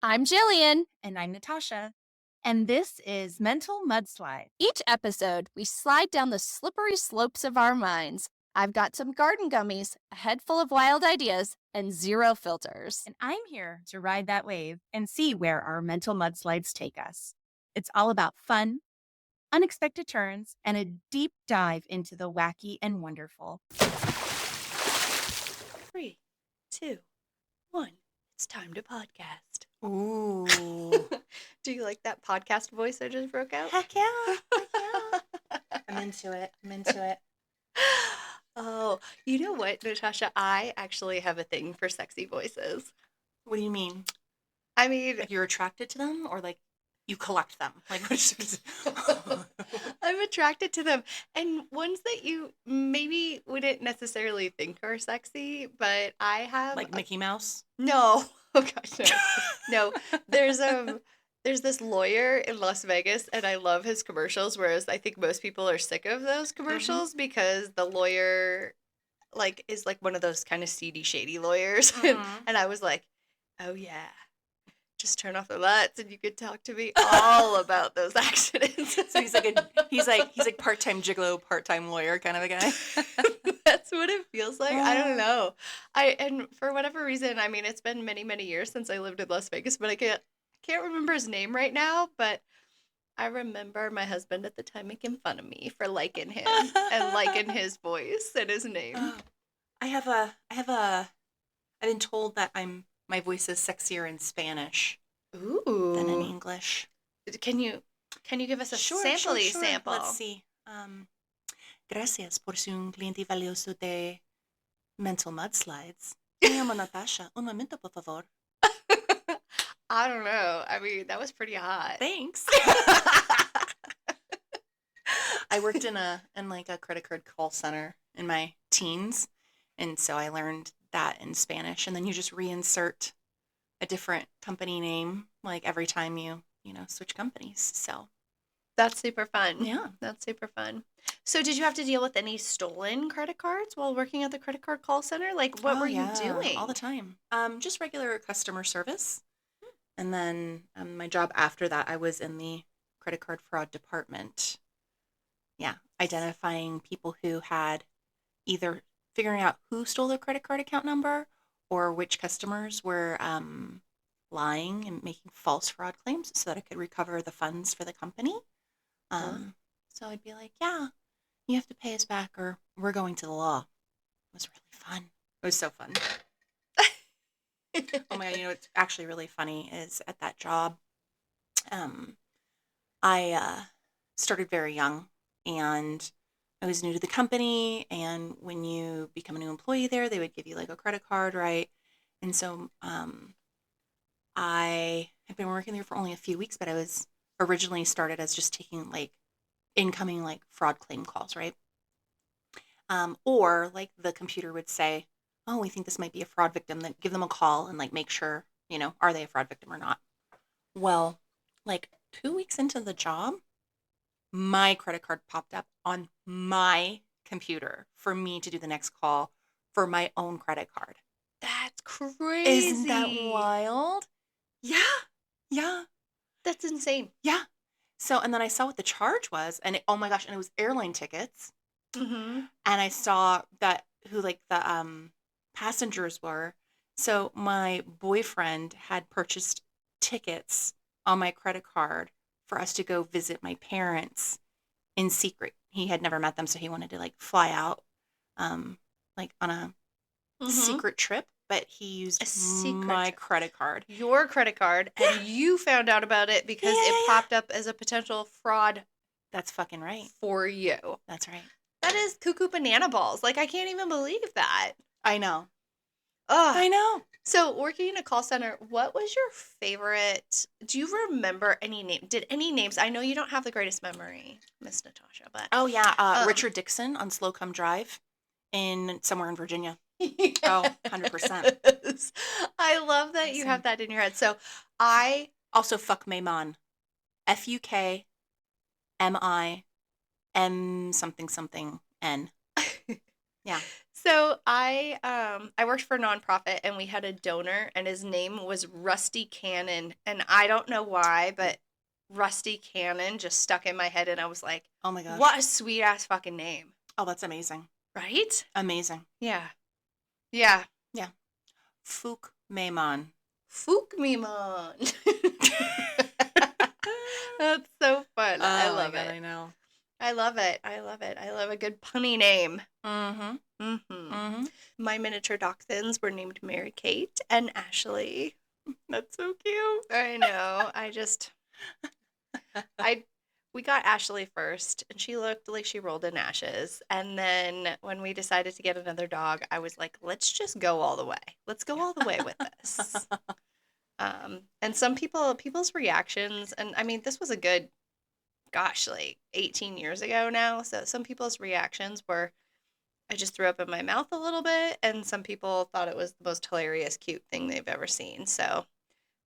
I'm Jillian. And I'm Natasha. And this is Mental Mudslides. Each episode, we slide down the slippery slopes of our minds. I've got some garden gummies, a head full of wild ideas, and zero filters. And I'm here to ride that wave and see where our mental mudslides take us. It's all about fun, unexpected turns, and a deep dive into the wacky and wonderful. 3, 2, 1. It's time to podcast. Ooh. Do you like that podcast voice I just broke out? Heck yeah. Heck yeah. I'm into it. Oh, you know what, Natasha? I actually have a thing for sexy voices. What do you mean? I mean, Like you're attracted to them, or like you collect them? Like I'm attracted to them. And ones that you maybe wouldn't necessarily think are sexy, but I have like Mickey Mouse? No. Oh gosh, no. No, there's this lawyer in Las Vegas and I love his commercials, whereas I think most people are sick of those commercials because the lawyer is like one of those kind of seedy, shady lawyers. And I was like, oh yeah. Just turn off the lights and you could talk to me all about those accidents. So he's like part-time gigolo, part-time lawyer kind of a guy. That's what it feels like. I don't know. And for whatever reason, I mean, it's been many, many years since I lived in Las Vegas, but I can't remember his name right now, but I remember my husband at the time making fun of me for liking him and liking his voice and his name. I've been told that my voice is sexier in Spanish than in English. Can you give us a Sure. sample? Let's see. Gracias por ser un cliente valioso de Mental Mudslides. Me llamo Natasha. Un momento, por favor. I don't know. I mean, that was pretty hot. Thanks. I worked in a credit card call center in my teens, and so I learned that in Spanish, and then you just reinsert a different company name like every time you switch companies. So that's super fun. Yeah. That's super fun. So did you have to deal with any stolen credit cards while working at the credit card call center? Like, what were you doing? All the time. Just regular customer service. And then my job after that, I was in the credit card fraud department. Yeah. Identifying people who had either figuring out who stole their credit card account number or which customers were lying and making false fraud claims so that I could recover the funds for the company. So I'd be like, yeah, you have to pay us back or we're going to the law. It was really fun. It was so fun. Oh my God, what's actually really funny is at that job, I started very young and I was new to the company, and when you become a new employee there, they would give you like a credit card, right? And so I had been working there for only a few weeks, but I was originally started as just taking like incoming like fraud claim calls, right? Or like the computer would say, oh, we think this might be a fraud victim, then give them a call and like make sure, are they a fraud victim or not? Well, like 2 weeks into the job, my credit card popped up on my computer for me to do the next call for my own credit card. That's crazy. Isn't that wild? Yeah. That's insane. Yeah. So, and then I saw what the charge was, and oh my gosh, and it was airline tickets. Mm-hmm. And I saw that who like the passengers were. So my boyfriend had purchased tickets on my credit card for us to go visit my parents in secret. He had never met them, so he wanted to like fly out like on a secret trip, but he used my credit card. Your credit card, and you found out about it because it popped up as a potential fraud. That's fucking right. For you. That's right. That is cuckoo banana balls. Like, I can't even believe that. I know. Ugh. I know. So, working in a call center, what was your favorite? Do you remember any name? Did any names? I know you don't have the greatest memory, Miss Natasha, but oh yeah, Richard Dixon on Slocum Drive somewhere in Virginia. Oh, 100%. I love that you have that in your head. So, I also fuck Mayman, FUKMIM something N. Yeah. So I worked for a nonprofit and we had a donor and his name was Rusty Cannon. And I don't know why, but Rusty Cannon just stuck in my head and I was like, Oh my gosh. what a sweet ass fucking name. Oh, that's amazing. Right? Amazing. Yeah. Yeah. Yeah. Fook Maymon. Fook me mon. That's so fun. I love it. I know. I love it. I love it. I love a good punny name. Mm-hmm. Mm-hmm. Mm-hmm. My miniature dachshunds were named Mary Kate and Ashley. That's so cute. I know. We got Ashley first, and she looked like she rolled in ashes. And then when we decided to get another dog, I was like, let's just go all the way. Let's go all the way with this. And some people's reactions, and I mean, this was a good, gosh, like 18 years ago now. So some people's reactions were, I just threw up in my mouth a little bit, and some people thought it was the most hilarious, cute thing they've ever seen. So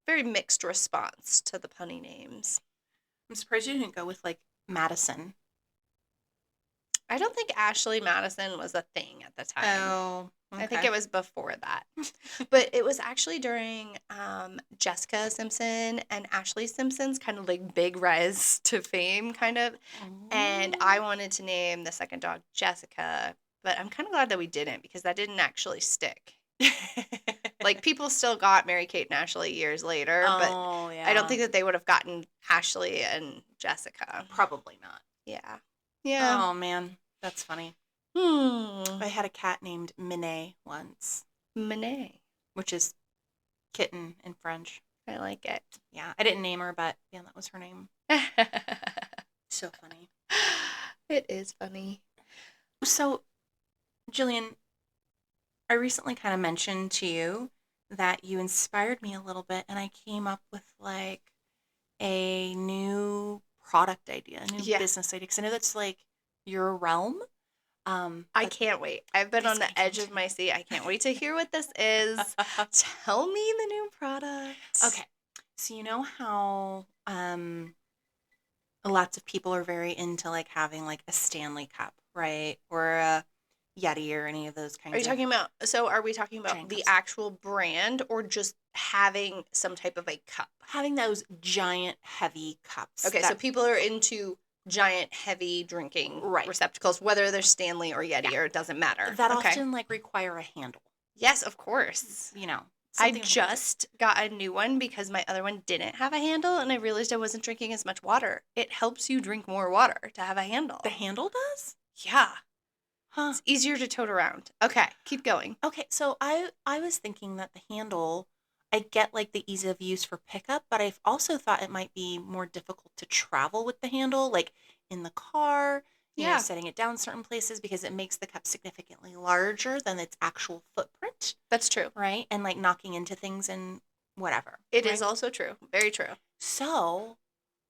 very mixed response to the punny names. I'm surprised you didn't go with like Madison. I don't think Ashley Madison was a thing at the time. Oh, I think it was before that. But it was actually during Jessica Simpson and Ashley Simpson's kind of like big rise to fame kind of. And I wanted to name the second dog Jessica, but I'm kind of glad that we didn't because that didn't actually stick. Like people still got Mary Kate and Ashley years later, but yeah. I don't think that they would have gotten Ashley and Jessica. Probably not. Yeah. Yeah. Oh man, that's funny. Hmm. I had a cat named Minnie once, Monet. which is kitten in French. I like it. Yeah, I didn't name her, but yeah, that was her name. So funny. It is funny. So, Jillian, I recently kind of mentioned to you that you inspired me a little bit, and I came up with like a new product idea, a new business idea, because I know that's like your realm. I can't wait. I've been on the edge of my seat. I can't wait to hear what this is. Tell me the new product. Okay. So you know how lots of people are very into like having like a Stanley cup, right? Or a Yeti or any of those kinds Are we talking about giant the cups. actual brand or just having some type of a cup? having those giant heavy cups. Okay, so people are into giant heavy drinking receptacles, whether they're Stanley or Yeti or it doesn't matter. that often like require a handle. Yes, of course. You know. I just got a new one because my other one didn't have a handle and I realized I wasn't drinking as much water. It helps you drink more water to have a handle. The handle does? Yeah. Huh. It's easier to tote around. Okay, keep going. Okay, so I was thinking that the handle, I get like the ease of use for pickup, but I've also thought it might be more difficult to travel with the handle, like in the car, you know, setting it down certain places because it makes the cup significantly larger than its actual footprint. That's true. Right? And like knocking into things and whatever. It is also true. Very true. So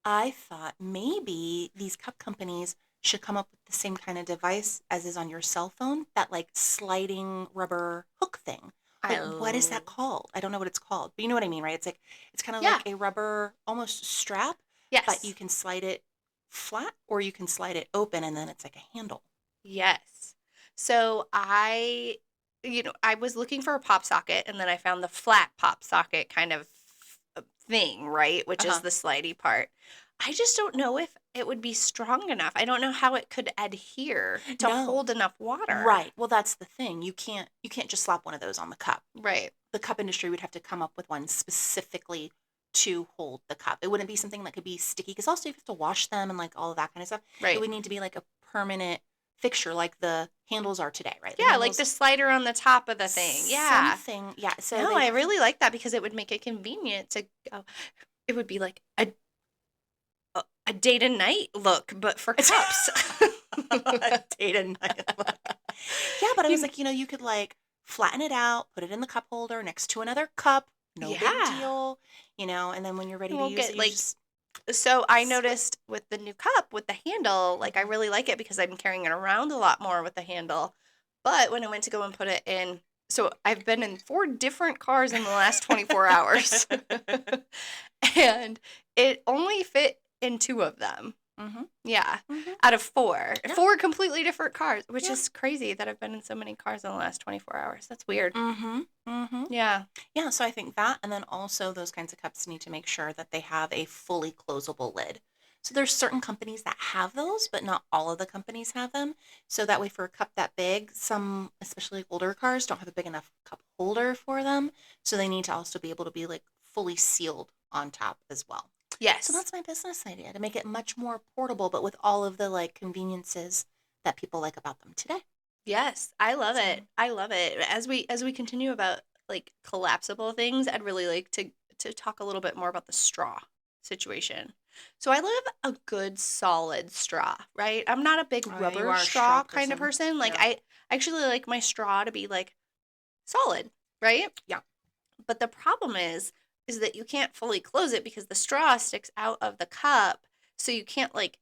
I thought maybe these cup companies should come up with the same kind of device as is on your cell phone, that like sliding rubber hook thing. Like, what is that called? I don't know what it's called, but you know what I mean, right? It's like, it's kind of like a rubber, almost strap. Yes. But you can slide it flat or you can slide it open and then it's like a handle. Yes. So I was looking for a pop socket and then I found the flat pop socket kind of thing, right? Which is the slidey part. I just don't know if it would be strong enough. I don't know how it could adhere to hold enough water. Right. Well, that's the thing. You can't just slap one of those on the cup. Right. The cup industry would have to come up with one specifically to hold the cup. It wouldn't be something that could be sticky because also you have to wash them and like all of that kind of stuff. Right. It would need to be like a permanent fixture like the handles are today, right? Like the slider on the top of the thing. Yeah. Something. Yeah. So no, I really like that because it would make it convenient to go. It would be like a day to night look, but for cups. A day to night look. Yeah, but I was like, you could like flatten it out, put it in the cup holder next to another cup. No big deal. And then when you're ready to use it, So I noticed with the new cup, with the handle, like I really like it because I'm carrying it around a lot more with the handle. But when I went to go and put it in, so I've been in 4 different cars in the last 24 hours. And it only fit in 2 of them. Mm-hmm. Yeah, Mm-hmm. out of 4. Yeah. 4 completely different cars, which Yeah. is crazy that I've been in so many cars in the last 24 hours. That's weird. Mm-hmm. Mm-hmm. Yeah. Yeah, so I think that, and then also those kinds of cups need to make sure that they have a fully closable lid. So there's certain companies that have those, but not all of the companies have them. So that way for a cup that big, some, especially older cars, don't have a big enough cup holder for them. So they need to also be able to be like fully sealed on top as well. Yes. So that's my business idea, to make it much more portable, but with all of the like conveniences that people like about them today. Yes, I love So- it. I love it. As we continue about like collapsible things, I'd really like to talk a little bit more about the straw situation. So I love a good solid straw, right? I'm not a big Oh, yeah, you rubber are a straw straw kind of person. person. Like Yeah. I actually like my straw to be like solid, right? Yeah. But the problem is that you can't fully close it because the straw sticks out of the cup, so you can't like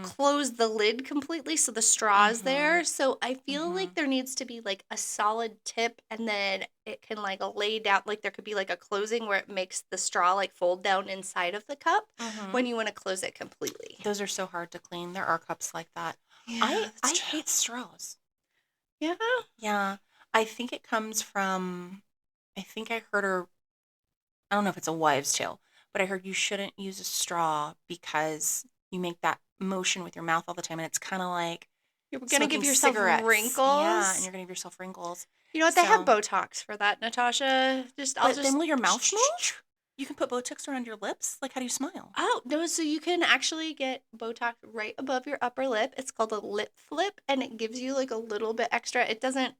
close the lid completely so the straw's there. So I feel like there needs to be like a solid tip, and then it can like lay down, like there could be like a closing where it makes the straw like fold down inside of the cup when you want to close it completely. Those are so hard to clean. There are cups like that. Yeah, I that's true. hate straws. Yeah. Yeah. I think it comes from, I think I heard her, I don't know if it's a wives' tale, but I heard you shouldn't use a straw because you make that motion with your mouth all the time, and it's kind of like You're gonna smoking give yourself cigarettes. wrinkles. Yeah, and you're gonna give yourself wrinkles. You know what? They have So- Botox for that, Natasha. But then will your mouth move? You can put Botox around your lips? Like, how do you smile? Oh, no, so you can actually get Botox right above your upper lip. It's called a lip flip, and it gives you like a little bit extra. It doesn't,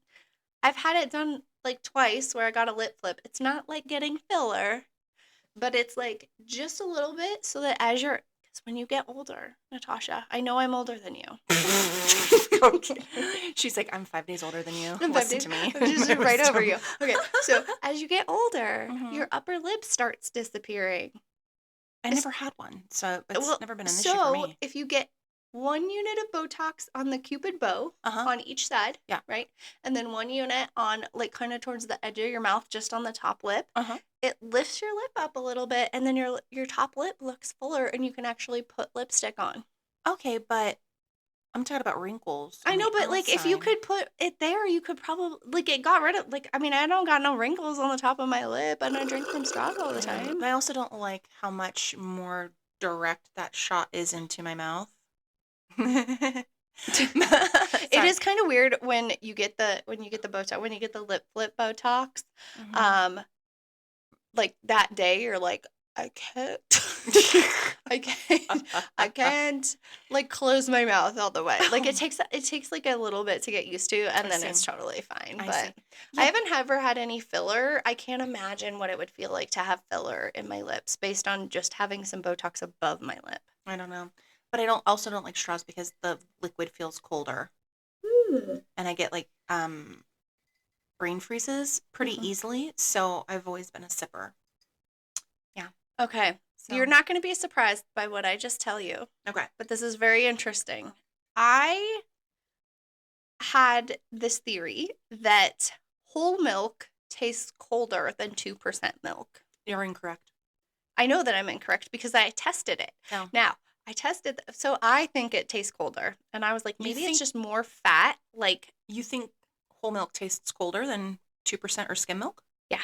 I've had it done like twice where I got a lip flip. It's not like getting filler, but it's like just a little bit so that as you're, because when you get older, Natasha, I know I'm older than you. Okay. She's like, I'm 5 days older than you. I'm Listen 5 to me. I'm just My right over wisdom. you. Okay, so as you get older, Mhm. your upper lip starts disappearing. I never had one, so it's Well, never been an issue for so me. if you get 1 unit of Botox on the Cupid bow on each side, Yeah. right? And then 1 unit on like kind of towards the edge of your mouth, just on the top lip. It lifts your lip up a little bit, and then your top lip looks fuller, and you can actually put lipstick on. Okay, but I'm talking about wrinkles. I on know, the but like if you outside. could put it there, you could probably like it got rid of like I mean I don't got no wrinkles on the top of my lip, and I drink from straws all the time. But I also don't like how much more direct that shot is into my mouth. It Sorry. is kind of weird when you get the Botox, when you get the lip flip Botox. Mhm. Like that day you're like, I can't I can't like close my mouth all the way. Like it takes like a little bit to get used to, and I then see. it's totally fine. I But see. I Yeah. haven't ever had any filler. I can't imagine what it would feel like to have filler in my lips based on just having some Botox above my lip. I don't know. But I also don't like straws because the liquid feels colder. And I get like brain freezes pretty easily, so I've always been a sipper. Yeah. Okay. So You're not going to be surprised by what I just tell you, okay. but this is very interesting. I had this theory that whole milk tastes colder than 2% milk. You're incorrect. I know that I'm incorrect because I tested it. No. Now, I tested, so I think it tastes colder. And I was like, You maybe think- it's just more fat. Like, You think whole milk tastes colder than 2% or skim milk? Yeah.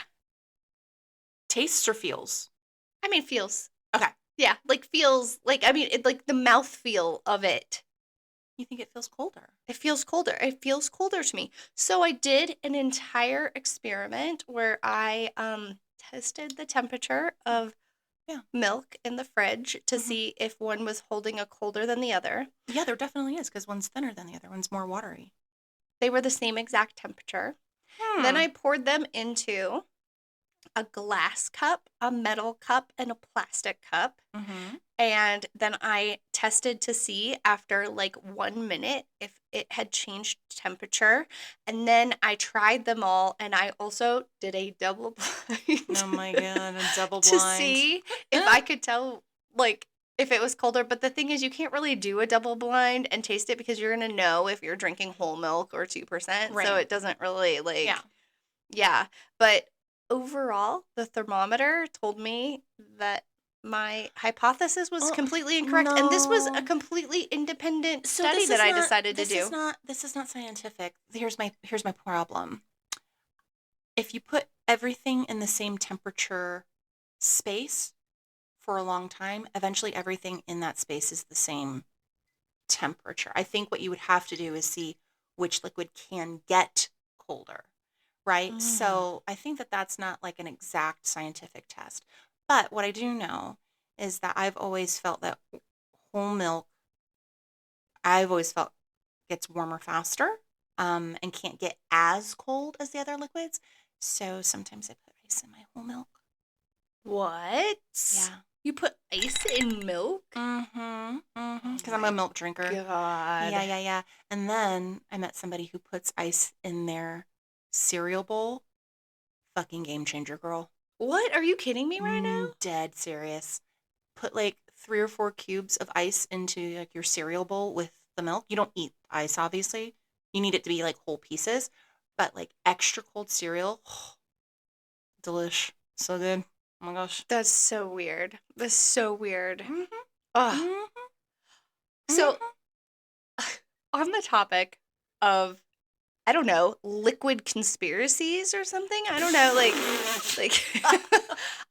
Tastes or feels? I mean, feels. Okay. Yeah, like feels, like, I mean, it, like the mouthfeel of it. You think it feels colder? It feels colder. It feels colder to me. So I did an entire experiment where I tested the temperature of milk in the fridge to see if one was holding a colder than the other. Yeah, there definitely is because one's thinner than the other. One's more watery. They were the same exact temperature. Then I poured them into a glass cup, a metal cup, and a plastic cup. And then I tested to see after like 1 minute if it had changed temperature. And then I tried them all, and I also did a double blind. Oh my god, a double to blind. see if I could tell like if it was colder. But the thing is, you can't really do a double blind and taste it because you're gonna know if you're drinking whole milk or 2%. Right. So it doesn't really like Yeah. But overall, the thermometer told me that my hypothesis was Oh, completely incorrect, and this was a no. completely independent So study this that is I not- decided to this do. This is not scientific. Here's my problem. If you put everything in the same temperature space for a long time, eventually everything in that space is the same temperature. I think what you would have to do is see which liquid can get colder, right? So I think that that's not like an exact scientific test. But what I do know is that I've always felt that whole milk, gets warmer faster, and can't get as cold as the other liquids. So sometimes I put ice in my whole milk. What? Yeah. You put ice in milk? Mm-hmm. Because I'm my a milk drinker. God. Yeah. And then I met somebody who puts ice in their cereal bowl. Fucking game changer, girl. What? Are you kidding me right now? Dead serious. Put like 3 or 4 cubes of ice into like your cereal bowl with the milk. You don't eat ice, obviously. You need it to be like whole pieces. But like extra cold cereal, delish. So good. Oh my gosh. That's so weird. That's so weird. Mm-hmm. Ugh. Mm-hmm. So, on the topic of, I don't know, liquid conspiracies or something. I don't know, like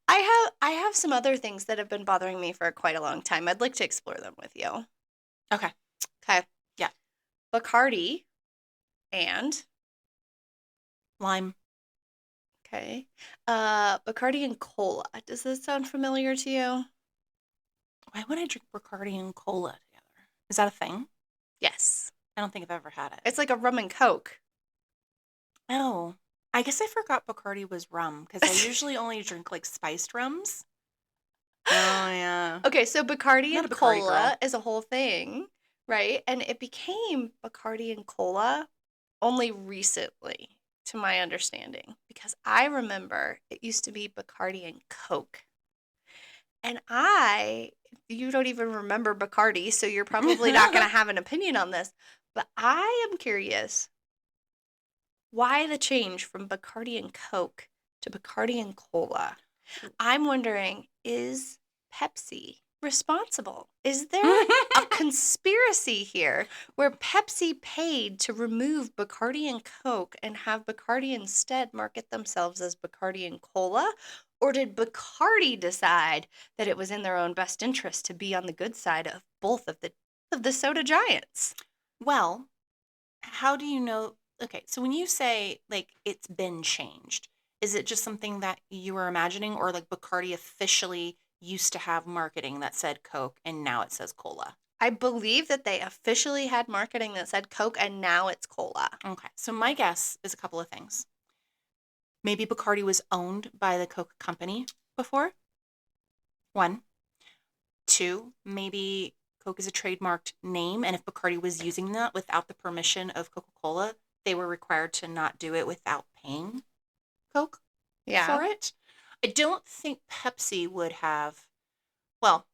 I have some other things that have been bothering me for quite a long time. I'd like to explore them with you. Okay. Okay. Yeah. Bacardi and Lime. okay. Bacardi and cola. Does this sound familiar to you? Why would I drink Bacardi and cola together? Is that a thing? Yes. I don't think I've ever had it. It's like a rum and coke. Oh, I guess I forgot Bacardi was rum because I usually only drink like spiced rums. Oh, yeah. Okay, so Bacardi Not and a Bacardi cola girl. is a whole thing, right? And it became Bacardi and cola only recently, to my understanding, because I remember it used to be Bacardi and Coke. And you don't even remember Bacardi, so you're probably not going to have an opinion on this, but I am curious why the change from Bacardi and Coke to Bacardi and cola. I'm wondering, is Pepsi responsible? Is there a conspiracy here where Pepsi paid to remove Bacardi and Coke and have Bacardi instead market themselves as Bacardi and Cola? Or did Bacardi decide that it was in their own best interest to be on the good side of both of the soda giants? Well, how do you know? Okay, so when you say like it's been changed, is it just something that you were imagining, or like Bacardi officially used to have marketing that said Coke and now it says cola? I believe that they officially had marketing that said Coke and now it's cola. Okay, so my guess is a couple of things. Maybe Bacardi was owned by the Coke company before. 1. 2, maybe Coke is a trademarked name, and if Bacardi was using that without the permission of Coca-Cola, they were required to not do it without paying Coke for it. I don't think Pepsi would have. Well,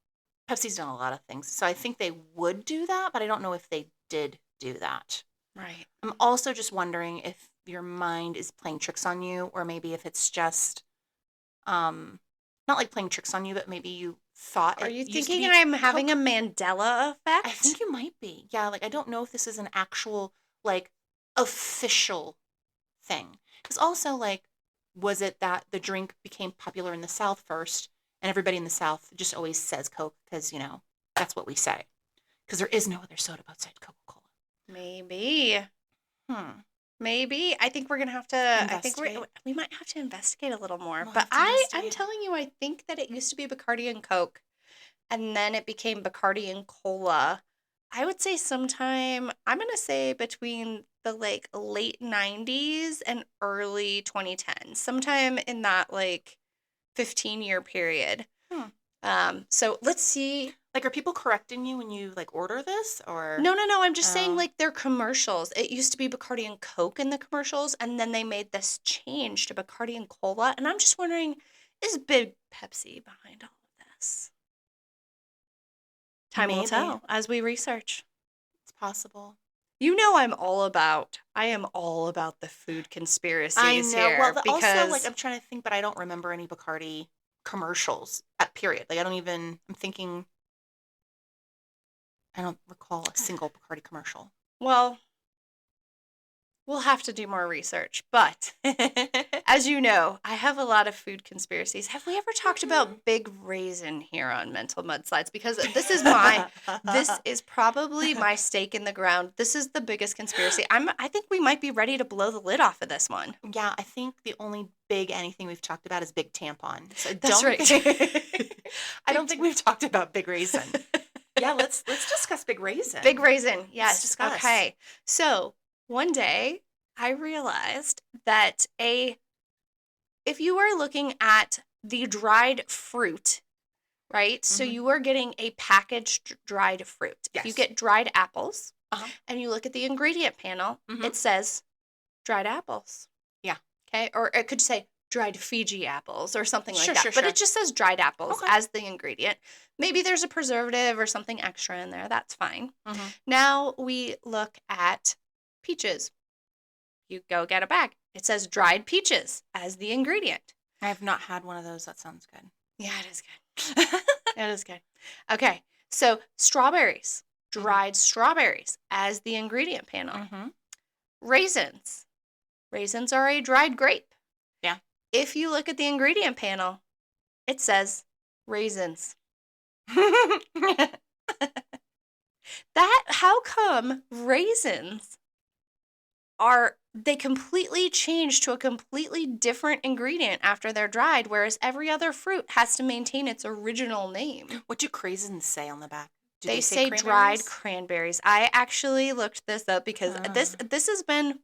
Pepsi's done a lot of things, so I think they would do that, but I don't know if they did do that. Right. I'm also just wondering if your mind is playing tricks on you, or maybe if it's just not like playing tricks on you, but maybe you thought Are it you used to thinking be I'm having Coke. a Mandela effect? I think you might be. Yeah, like I don't know if this is an actual like official thing. Because also like, was it that the drink became popular in the South first, and everybody in the South just always says Coke because, that's what we say. Because there is no other soda outside Coca-Cola. Maybe. Hmm. Maybe. I think we're going to have to, I think Investigate. we might have to investigate a little more. We'll But have to I'm investigate. telling you, I think that it used to be Bacardi and Coke, and then it became Bacardi and Cola. I would say sometime, I'm going to say between the like late 90s and early 2010s, sometime in that like 15-year period. So let's see. Like, are people correcting you when you like order this, or No. I'm just saying Oh. like their commercials. It used to be Bacardi and Coke in the commercials, and then they made this change to Bacardi and Cola. And I'm just wondering, is Big Pepsi behind all of this? Time will Maybe. tell as we research. It's possible? I am all about the food conspiracies I know. here Well, also because like I'm trying to think, but I don't remember any Bacardi commercials at that, period. Like, I'm thinking, I don't recall a single Bacardi commercial. Well, we'll have to do more research. But as you know, I have a lot of food conspiracies. Have we ever talked about Big Raisin here on Mental Mudslides? Because this is probably my stake in the ground. This is the biggest conspiracy. I think we might be ready to blow the lid off of this one. Yeah, I think the only big anything we've talked about is Big Tampon. So That's right. I don't think we've talked about Big Raisin. Yeah, let's discuss Big Raisin. Big Raisin, yes. Let's discuss. Okay. So one day I realized that if you are looking at the dried fruit, right? So you are getting a packaged dried fruit. Yes. If you get dried apples Uh-huh. and you look at the ingredient panel, it says dried apples. Yeah. Okay. Or it could say dried Fiji apples or something like Sure, that. sure, But sure. it just says dried apples Okay. as the ingredient. Maybe there's a preservative or something extra in there. That's fine. Mm-hmm. Now we look at peaches. You go get a bag. It says dried peaches as the ingredient. I have not had one of those. That sounds good. Yeah, it is good. It is good. Okay, so strawberries, dried strawberries as the ingredient panel. Mm-hmm. Raisins. Raisins are a dried grape. Yeah. If you look at the ingredient panel, it says raisins. How come raisins they completely change to a completely different ingredient after they're dried, whereas every other fruit has to maintain its original name? What do craisins say on the back? Do They say dried cranberries? cranberries. I actually looked this up because this has been,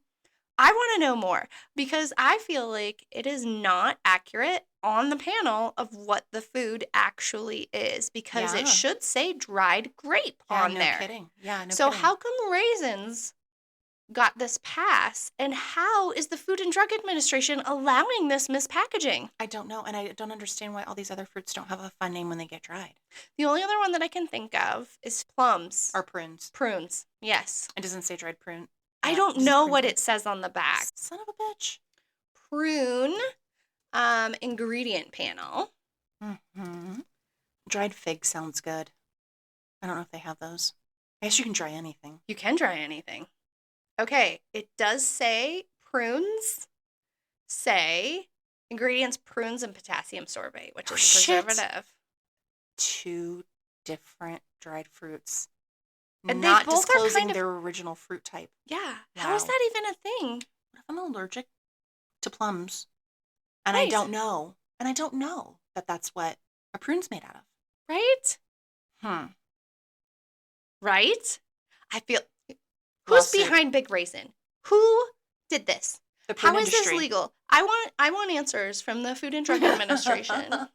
I want to know more because I feel like it is not accurate on the panel of what the food actually is because Yeah. it should say dried grape on no there. Kidding. Yeah, no So kidding. how come raisins got this pass and how is the Food and Drug Administration allowing this mispackaging? I don't know, and I don't understand why all these other fruits don't have a fun name when they get dried. The only other one that I can think of is plums. Or prunes. Prunes, yes. It doesn't say dried prune. I Yeah, don't just know prune what fruit. it says on the back. Son of a bitch. Prune ingredient panel. Mm-hmm. Dried fig sounds good. I don't know if they have those. I guess you can dry anything. You can dry anything. Okay, it does say prunes. Say ingredients prunes and potassium sorbate, which is a Shit. preservative. 2 different dried fruits. And they not both are disclosing kind of- their original fruit type. Yeah. How is Wow. that even a thing? What if I'm allergic to plums? And I don't know. And I don't know that that's what a prune's made out of. Right? Right? I feel who's Lawsuit. behind Big Raisin? Who did this? The prune How is industry. this legal? I want answers from the Food and Drug Administration.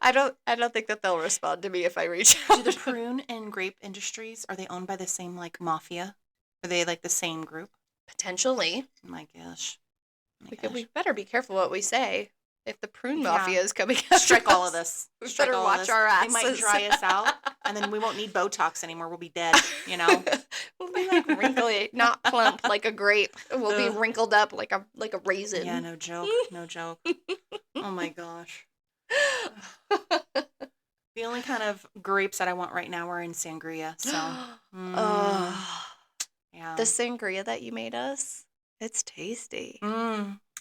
I don't think that they'll respond to me if I reach Do out. the prune and grape industries, are they owned by the same, like, mafia? Are they, like, the same group? Potentially. Oh my gosh. Oh my We gosh. better be careful what we say. If the prune Yeah. mafia is coming after Strike all us, of this. We Strike better all of watch this. our They might asses. dry us out, and then we won't need Botox anymore. We'll be dead, you know? We'll be like wrinkly, not plump like a grape. We'll be Ugh. wrinkled up like a raisin. Yeah, no joke. No joke. Oh my gosh. The only kind of grapes that I want right now are in sangria. So, yeah. The sangria that you made us, it's tasty.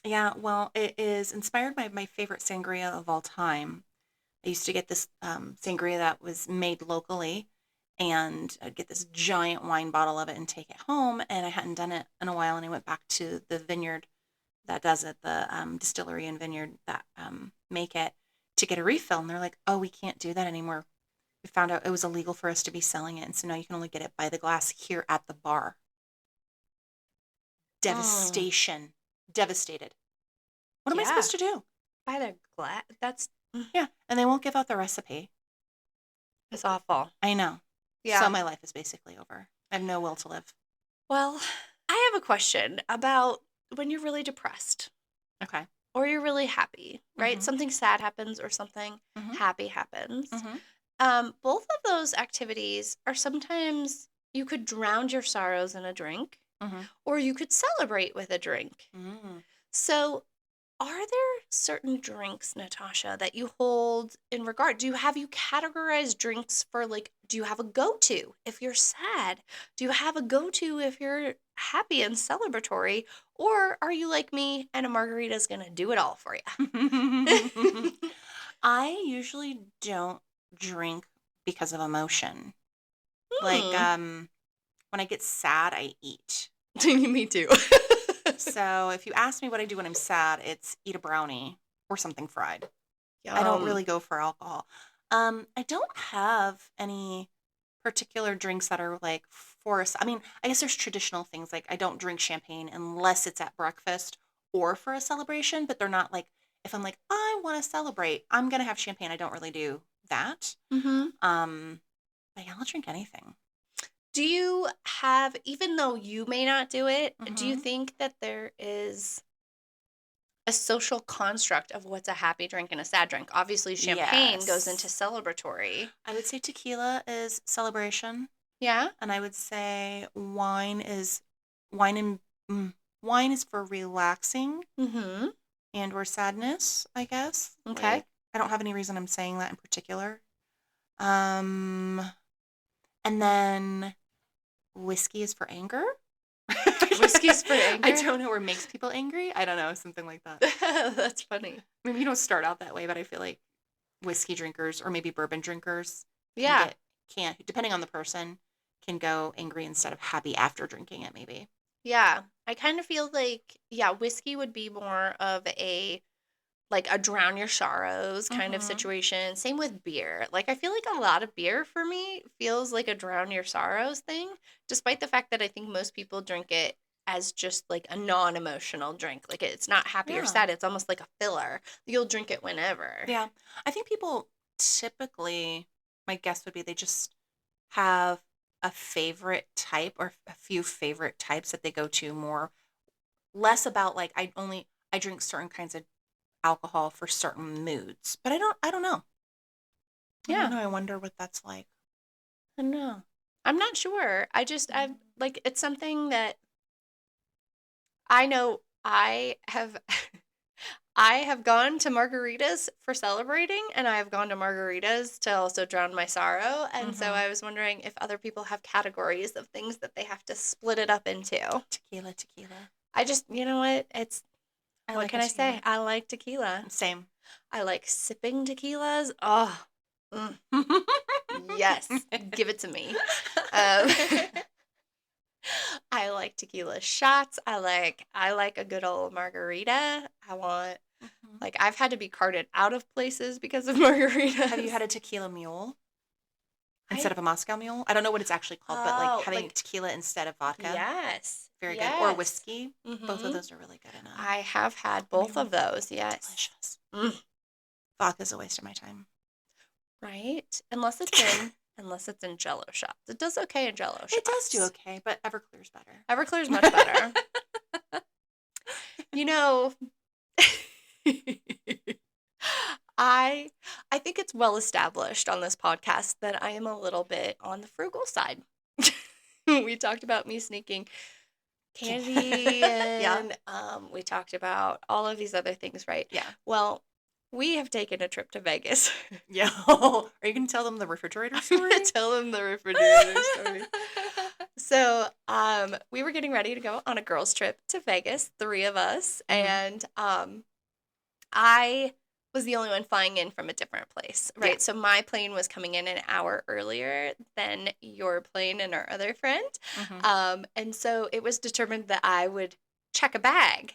Yeah, well, it is inspired by my favorite sangria of all time. I used to get this sangria that was made locally, and I'd get this giant wine bottle of it and take it home. And I hadn't done it in a while, and I went back to the vineyard that does it, the distillery and vineyard that make it, to get a refill. And they're like, oh, we can't do that anymore. We found out it was illegal for us to be selling it, and so now you can only get it by the glass here at the bar. Devastation. Devastated. What am I Yeah. supposed to do? By the glass, that's Yeah, and they won't give out the recipe. awful. I know. Yeah. So my life is basically over. I have no will to live. Well, I have a question about when you're really depressed Okay. or you're really happy, right? Mhm. Something sad happens or something Mhm. happy happens. Mhm. Both of those activities are sometimes you could drown your sorrows in a drink Mhm. or you could celebrate with a drink. Mm. So Are there certain drinks, Natasha, that you hold in regard? Have you categorized drinks for like, do you have a go-to if you're sad? Do you have a go-to if you're happy and celebratory? Or are you like me and a margarita is gonna do it all for you? I usually don't drink because of emotion. Like, Hmm. when I get sad, I eat. Me too. So if you ask me what I do when I'm sad, it's eat a brownie or something fried. I don't really go for alcohol. I don't have any particular drinks that are like for us. I mean, I guess there's traditional things like I don't drink champagne unless it's at breakfast or for a celebration, but they're not like if I'm like, I want to celebrate, I'm gonna have champagne. I don't really do that. Mm-hmm. But yeah, I'll drink anything. Do you have, even though you may not do it, do you Mhm. think that there is a social construct of what's a happy drink and a sad drink? Obviously, champagne goes into Yes. celebratory. I would say tequila is celebration, Yeah? and I would say wine and wine is for relaxing Mm-hmm. and or sadness, I guess. Okay. Like I don't have any reason I'm saying that in particular. Um, and then whiskey is for anger. Whiskey's for anger? I don't know, or makes people angry. I don't know, something like that. That's funny. Maybe you don't start out that way, but I feel like whiskey drinkers or maybe bourbon drinkers Yeah. can depending on the person can go angry instead of happy after drinking it maybe. Yeah. I kind of feel like, yeah, whiskey would be more of a drown your sorrows kind of Mhm. situation. Same with beer. Like, I feel like a lot of beer for me feels like a drown your sorrows thing, despite the fact that I think most people drink it as just like a non-emotional drink. Like, it's not happy or Yeah. sad. It's almost like a filler. You'll drink it whenever. Yeah. I think people typically, my guess would be they just have a favorite type or a few favorite types that they go to more, less about like I drink certain kinds of alcohol for certain moods. But I don't know. I don't Yeah. know. I wonder what that's like. I don't know. I'm not sure. I've like, it's something that I know I have gone to margaritas for celebrating, and I have gone to margaritas to also drown my sorrow. And so Mhm. I was wondering if other people have categories of things that they have to split it up into. Tequila. I just, you know what? I What like can a I say? tequila. I like tequila. Same. I like sipping tequilas. Oh, yes. Give it to me. Um, I like tequila shots. I like a good old margarita. I want Mhm. Like, I've had to be carted out of places because of margaritas. Have you had a tequila mule instead I of a Moscow mule? I don't know what it's actually called, but like Oh, having like, tequila instead of vodka, yes. very good. Or Yes. whiskey. Both of Mm-hmm. those are really good in a I have had both mule. of those, yes. Delicious. Mm, Vodka's a waste of my time. right? Unless it's in Jello shots. It does okay in Jello shots. It does do okay, but Everclear's better. Everclear's much better. You know, I I think it's well established on this podcast that I am a little bit on the frugal side. We talked about me sneaking candy Yeah. and we talked about all of these other things, right? Yeah. Well, we have taken a trip to Vegas. Yeah. Are you going to tell them the refrigerator I'm story? gonna tell them the refrigerator story. So, we were getting ready to go on a girls' trip to Vegas, three of us, and I was the only one flying in from a different place, Yeah. right? So my plane was coming in an hour earlier than your plane and our other friend. And so it was determined that I would check a bag.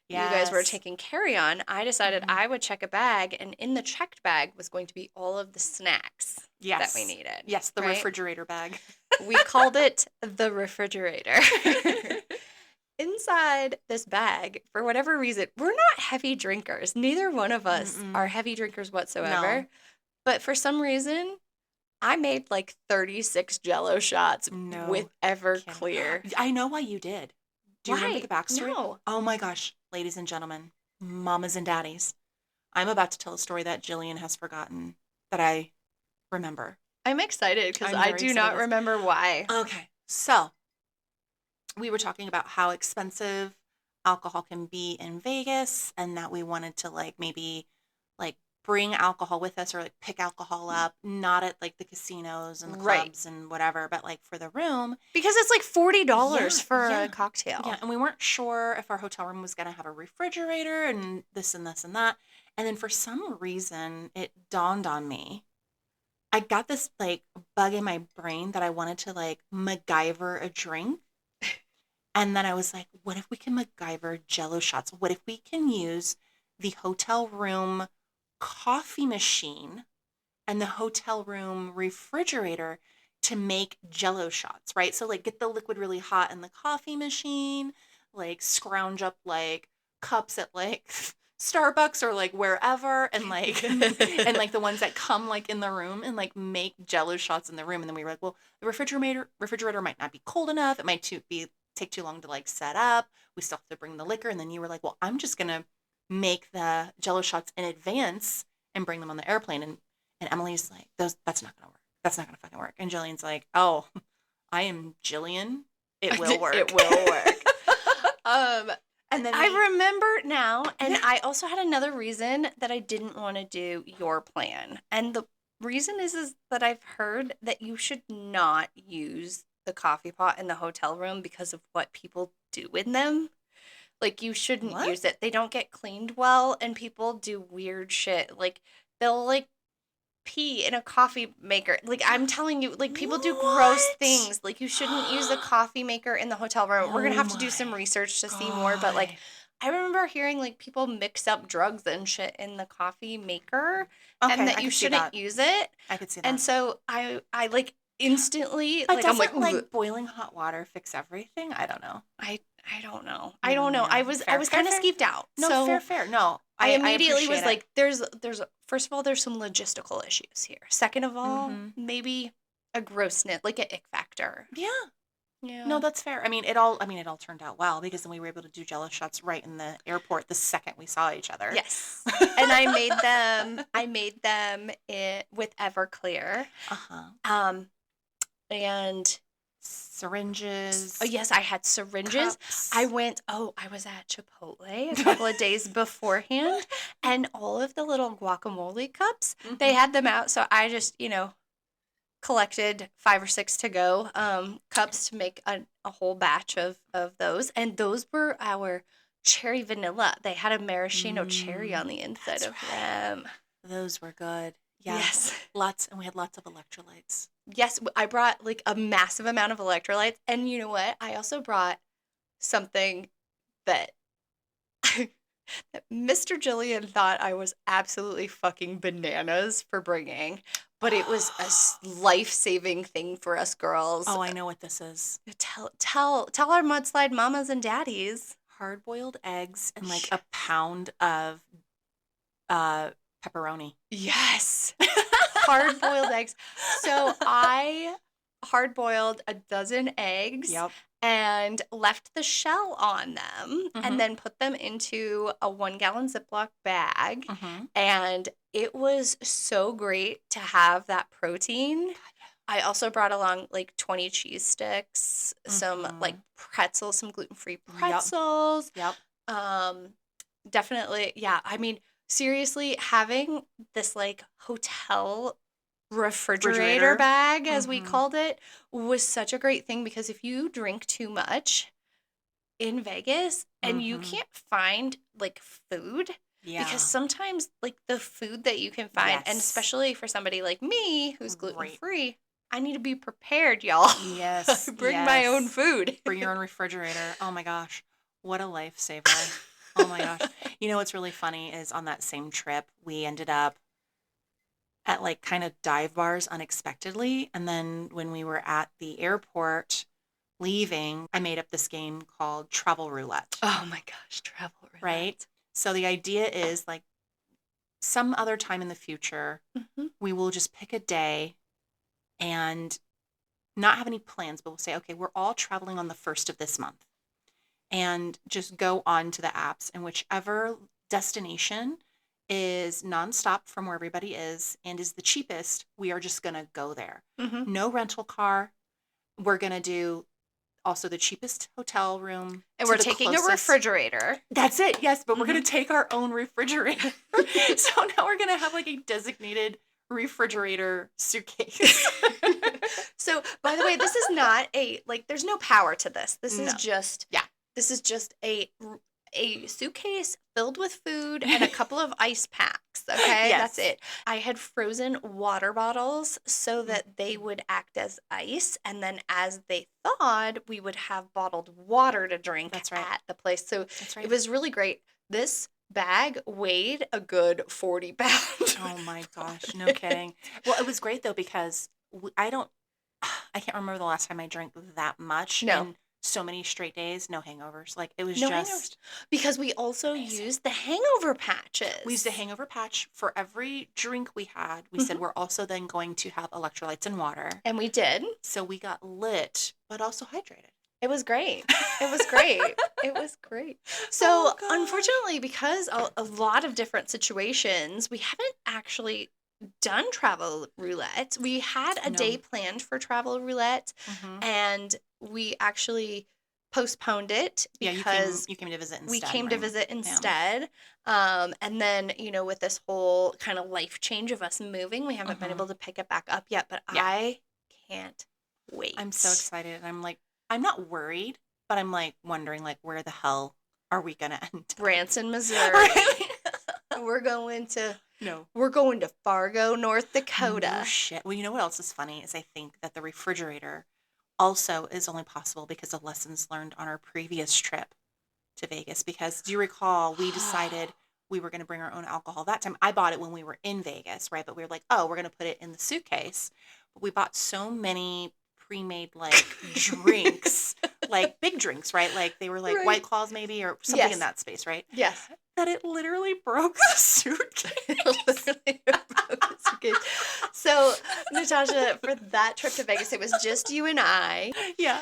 You guys were Yes. taking carry-on. I decided Mhm. I would check a bag, and in the checked bag was going to be all of the snacks that we Yes. needed. Yes, the right? refrigerator bag. We called it the refrigerator. Inside this bag, for whatever reason, we're not heavy drinkers. Neither one of us Mm-mm. are heavy drinkers whatsoever. No. But for some reason, I made like 36 Jello shots No. with Everclear. I know why you did. Do you remember the Why? backstory? No. Oh my gosh, ladies and gentlemen, mamas and daddies. I'm about to tell a story that Jillian has forgotten that I remember. I'm excited because I'm I very do excited not about this. remember why. Okay, so we were talking about how expensive alcohol can be in Vegas and that we wanted to like maybe like bring alcohol with us or like pick alcohol up, not at like the casinos and the Right. clubs and whatever, but like for the room. Because it's like $40 for Yeah. a cocktail. Yeah, and we weren't sure if our hotel room was going to have a refrigerator and this and this and that. And then for some reason, it dawned on me. I got this like bug in my brain that I wanted to like MacGyver a drink. And then I was like, what if we can MacGyver Jello shots? What if we can use the hotel room coffee machine and the hotel room refrigerator to make Jello shots, right? So like get the liquid really hot in the coffee machine, like scrounge up like cups at like Starbucks or like wherever and like and like the ones that come like in the room and like make Jello shots in the room. And then we were like, well, the refrigerator might not be cold enough. It might take too long to like set up. We still have to bring the liquor. And then you were like, well, I'm just gonna make the Jello shots in advance and bring them on the airplane. And Emily's like, that's not gonna work. That's not gonna fucking work. And Jillian's like, oh, I am Jillian. It will work. It will work. And then I remember now, and Yeah. I also had another reason that I didn't want to do your plan. And the reason is that I've heard that you should not use the coffee pot in the hotel room because of what people do in them. Like, you shouldn't What? use it. They don't get cleaned well, and people do weird shit. Like, they'll, like, pee in a coffee maker. Like, I'm telling you, like, people do gross What? things. Like, you shouldn't use a coffee maker in the hotel room. We're gonna have to do Oh some my research to see more, but, like, God. I remember hearing, like, people mix up drugs and shit in the coffee maker, Okay, and I that could you see shouldn't that. use it. I could see that. And so I like, instantly, But like, I'm doesn't like, like "Ugh." boiling hot water fix everything? I don't know. I don't know. I don't know. Yeah. I was Fair, kind of fair. skeeved out. No, So fair. No, I immediately was appreciate it. like, there's first of all, there's some logistical issues here. Second of all, Mhm. maybe a grossness, like an ick factor. Yeah. Yeah. No, that's fair. I mean, it all turned out well because then we were able to do Jello shots right in the airport the second we saw each other. Yes. And I made them with Everclear. Uh-huh. And Syringes. oh yes, I had syringes. Cups. I was at Chipotle a couple of days beforehand, and all of the little guacamole cups, they Mhm. had them out. So I just, collected 5 or 6 to go cups to make a whole batch of those. And those were our cherry vanilla. They had a maraschino cherry on the inside that's of right. them. Those were good. Yeah. Yes. And we had lots of electrolytes. Yes, I brought like a massive amount of electrolytes. And you know what? I also brought something that that Mr. Jillian thought I was absolutely fucking bananas for bringing, but it was a life-saving thing for us girls. Oh, I know what this is. Tell our Mudslide Mamas and Daddies. Hard-boiled eggs and like a pound of pepperoni. Yes. Hard-boiled eggs. So I hard-boiled a dozen eggs. Yep. And left the shell on them Mhm. and then put them into a 1-gallon Ziploc bag. Mm-hmm. And it was so great to have that protein. I also brought along like 20 cheese sticks, some like pretzels, some gluten-free pretzels. Yep. Definitely, yeah. I mean, seriously, having this like hotel refrigerator bag, as we called it, was such a great thing because if you drink too much in Vegas and you can't find like food, because sometimes like the food that you can find, and especially for somebody like me who's gluten-free, I need to be prepared, y'all. Yes. Bring my own food. Bring your own refrigerator. Oh my gosh. What a lifesaver. Oh my gosh. You know what's really funny is on that same trip, we ended up at like kind of dive bars unexpectedly. And then when we were at the airport leaving, I made up this game called Travel Roulette. Oh my gosh, Travel Roulette. Right? So the idea is like some other time in the future, we will just pick a day and not have any plans, but we'll say, okay, we're all traveling on the 1st of this month. And just go on to the apps, and whichever destination is nonstop from where everybody is and is the cheapest, we are just going to go there. No rental car. We're going to do also the cheapest hotel room. And to we're the taking a closest- refrigerator. That's it. Yes, but we're going to take our own refrigerator. So now we're going to have like a designated refrigerator suitcase. So, by the way, this is not there's no power to this. This is No. just Yeah. This is just a suitcase filled with food and a couple of ice packs. Okay, Yes. that's it. I had frozen water bottles so that they would act as ice, and then as they thawed, we would have bottled water to drink That's right. at the place. So That's right. it was really great. This bag weighed a good 40 pounds. Oh my gosh, no kidding. Well, it was great though because I can't remember the last time I drank that much. No. In so many straight days, no hangovers. Like it was No just hangovers. Because we also amazing. used the hangover patches. We used a hangover patch for every drink we had. We said we're also then going to have electrolytes and water. And we did. So we got lit, but also hydrated. It was great. It was great. It was great. So, Oh, God. unfortunately, because a lot of different situations, we haven't actually done travel roulette. We had a No. day planned for travel roulette, Mhm. and we actually postponed it Yeah, because you came to visit instead. we came to right? visit Yeah. instead. And then, with this whole kind of life change of us moving, we haven't been Mhm. able to pick it back up yet, but Yeah. I can't wait. I'm so excited. I'm like, I'm not worried, but I'm like wondering like where the hell are we gonna end up? Branson, Missouri. Right? We're going to No. Fargo, North Dakota. No shit. Well, you know what else is funny is I think that the refrigerator also is only possible because of lessons learned on our previous trip to Vegas. Because do you recall we decided we were going to bring our own alcohol that time? I bought it when we were in Vegas, right? But we were like, oh, we're going to put it in the suitcase. But we bought so many pre-made like drinks, like big drinks, right? Like they were like Right. White Claws maybe or something Yes. in that space, right? Yes. That it literally broke the suitcase. Literally broke the suitcase. So, Natasha, for that trip to Vegas, it was just you and I. Yeah.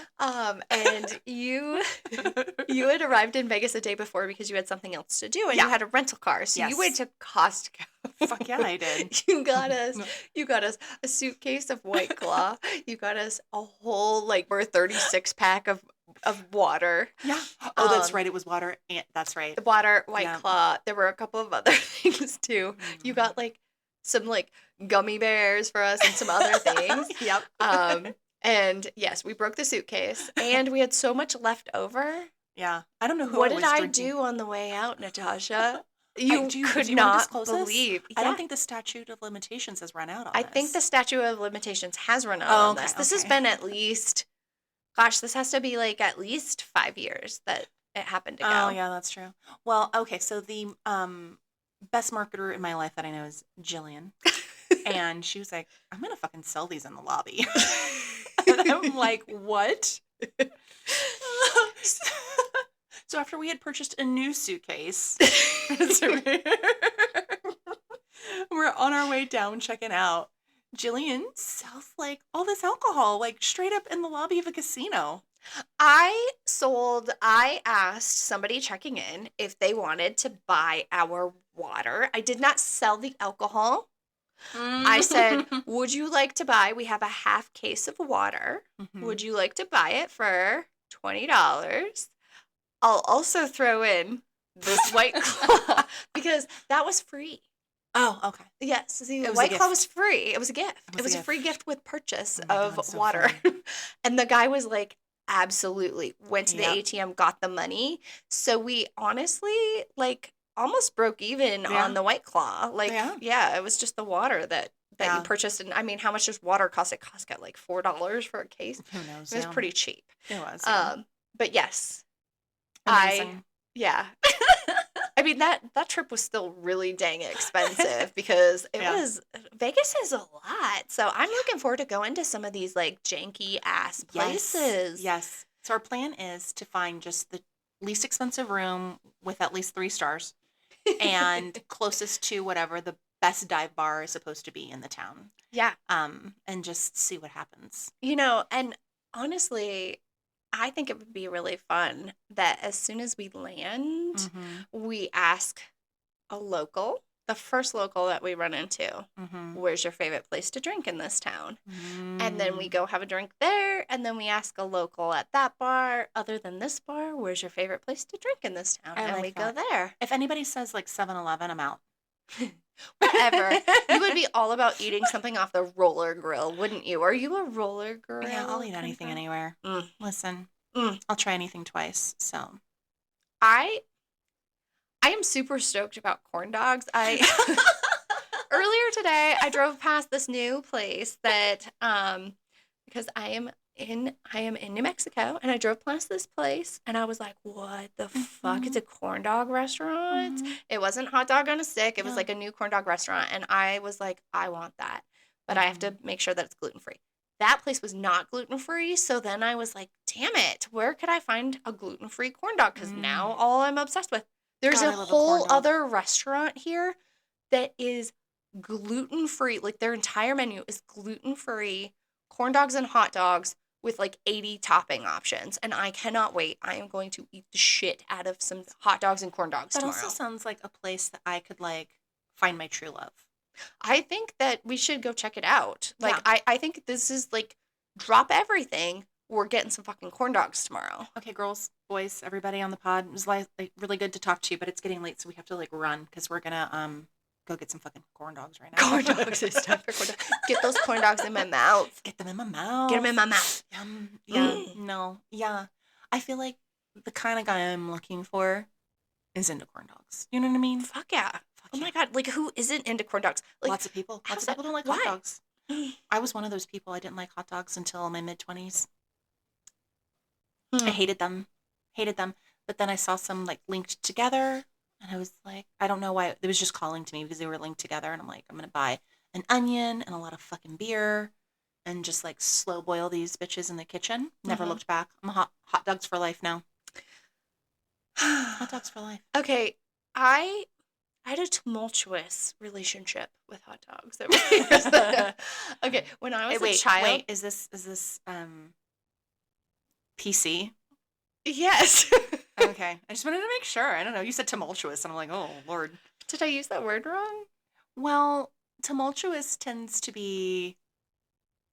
And you had arrived in Vegas a day before because you had something else to do, and Yeah. you had a rental car. So you Yes. went to Costco. Fuck yeah, I did. You got us a suitcase of White Claw. You got us a whole we're 36 pack of water. Yeah. Oh, that's Um, right. It was water. And that's right. The water, White Yeah. Claw. There were a couple of other things too. You got some gummy bears for us and some other things. Yep. And yes, we broke the suitcase and we had so much left over. Yeah. I don't know who What I did was I drinking. do on the way out, Natasha? You do you could wanna not disclose this? believe. I Yeah. don't think the statute of limitations has run out on I this. think the statute of limitations has run out Oh, on okay, this. This has okay. been at least, gosh, this has to be at least 5 years that it happened to go. Oh, yeah, that's true. Well, okay. So the best marketer in my life that I know is Jillian. And she was like, I'm going to fucking sell these in the lobby. And I'm like, what? So after we had purchased a new suitcase, we're on our way down checking out. Jillian sells all this alcohol, straight up in the lobby of a casino. I asked somebody checking in if they wanted to buy our water. I did not sell the alcohol. I said, would you like to buy? We have a half case of water. Mhm. Would you like to buy it for $20? I'll also throw in this White Claw because that was free. Oh, okay. Yes, the It was a White Claw gift. was free. It was a gift. It It was was a a free gift with purchase Oh my of God, so water. funny. And the guy was like, absolutely. Went to the Yep. ATM, got the money. So we honestly almost broke even Yeah. on the White Claw. Yeah. It was just the water that Yeah. you purchased. And I mean, how much does water cost? It cost $4 for a case. Who knows? It was yeah. pretty cheap. It was. Yeah. But yes, Amazing. yeah. I mean, that trip was still really dang expensive because Vegas is a lot. So I'm looking forward to going to some of these janky ass places. Yes. So our plan is to find just the least expensive room with at least 3 stars and closest to whatever the best dive bar is supposed to be in the town. Yeah. And just see what happens. And honestly, I think it would be really fun that as soon as we land, Mhm. we ask a local the first local that we run into. Mm-hmm. Where's your favorite place to drink in this town? And then we Mm. go have a drink there, and then we ask a local at that bar, other than this bar, where's your favorite place to drink in this town? I And like we that. go there. If anybody says like 7-Eleven, I'm out. Whatever. You would be all about eating something off the roller grill, wouldn't you? Are you a roller grill? Yeah, I'll eat kind of anything girl? anywhere. Mm. Listen, Mm. I'll try anything twice. So I am super stoked about corn dogs. Earlier today, I drove past this new place that because I am in New Mexico, and I drove past this place and I was like, what the fuck? It's a corn dog restaurant. Mhm. It wasn't hot dog on a stick. It was Yeah. like a new corn dog restaurant, and I was like, I want that. But I have to make sure that it's gluten-free. That place was not gluten-free, so then I was like, damn it, where could I find a gluten-free corn dog? Because now all I'm obsessed with. There's God, a I love a corn whole dog. other restaurant here that is gluten-free. Like, their entire menu is gluten-free corn dogs and hot dogs with like 80 topping options, and I cannot wait. I am going to eat the shit out of some hot dogs and corn dogs That tomorrow. also sounds like a place that I could like find my true love. I think that we should go check it out. Like, Yeah. I think this is like, drop everything. We're getting some fucking corn dogs tomorrow. Okay, girls, boys, everybody on the pod, it was like really good to talk to you, but it's getting late, so we have to like run because we're gonna go get some fucking corn dogs right now. Corn dogs. It's time for corn dogs. Get those corn dogs in my mouth. Get them in my mouth. Get them in my mouth. Yum. Yeah. Mm. No. Yeah. I feel like the kind of guy I'm looking for is into corn dogs. You know what I mean? Fuck yeah. Fuck Oh yeah. my god. Like, who isn't into corn dogs? Like, Lots of people. how's Lots of that- people don't like why? hot dogs. I was one of those people. I didn't like hot dogs until my mid-20s. I hated them. But then I saw some like linked together, and I was like, I don't know why. It was just calling to me because they were linked together, and I'm like, I'm gonna buy an onion and a lot of fucking beer, and just like slow boil these bitches in the kitchen. Never Mhm. looked back. I'm a hot dogs for life now. Hot dogs for life. Okay, I had a tumultuous relationship with hot dogs over the years. Okay, when I was a child. Wait, is this PC? Yes. Okay, I just wanted to make sure. I don't know. You said tumultuous, and I'm like, oh Lord. Did I use that word wrong? Well, tumultuous tends to be,